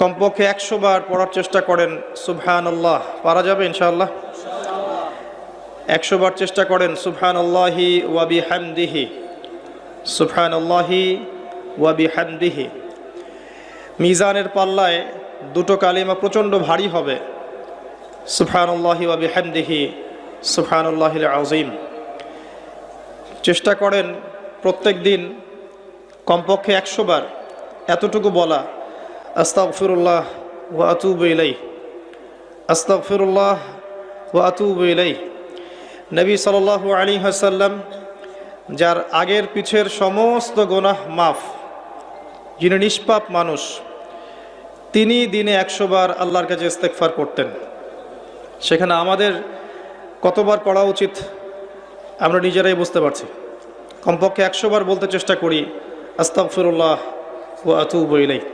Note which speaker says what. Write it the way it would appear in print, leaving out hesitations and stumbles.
Speaker 1: কমপক্ষে 100 বার পড়ার চেষ্টা করেন সুবহানাল্লাহ। পারা যাবে ইনশাআল্লাহ? 100 বার চেষ্টা করেন সুবহানাল্লাহি ওয়া বিহামদিহি, সুবহানাল্লাহি ওয়া বিহামদিহি। মিজানের পাল্লায় দুটো কালিমা প্রচণ্ড ভারী হবে, সুবহানাল্লাহি ওয়া বিহামদিহি, সুবহানাল্লাহিল আযীম। চেষ্টা করেন প্রত্যেক দিন কমপক্ষে 100 বার এতটুকু বলা, আস্তাগফিরুল্লাহ ওয়া আতুবু ইলাইহি, আস্তাগফিরুল্লাহ ওয়া আতুবু ইলাইহি। নবী সাল্লাল্লাহু আলাইহি ওয়াসাল্লাম, যার আগের পিছের সমস্ত গুনাহ মাফ, যিনি নিষ্পাপ মানুষ, তিনি দিনে 100 বার আল্লাহর কাছে ইস্তেগফার করতেন। সেখানে আমাদের কতবার পড়া উচিত আমরা নিজেরাই বুঝতে পারছি। কমপক্ষে 100 বার বলতে চেষ্টা করি আস্তাগফিরুল্লাহ ওয়া আতুবু ইলাইহি।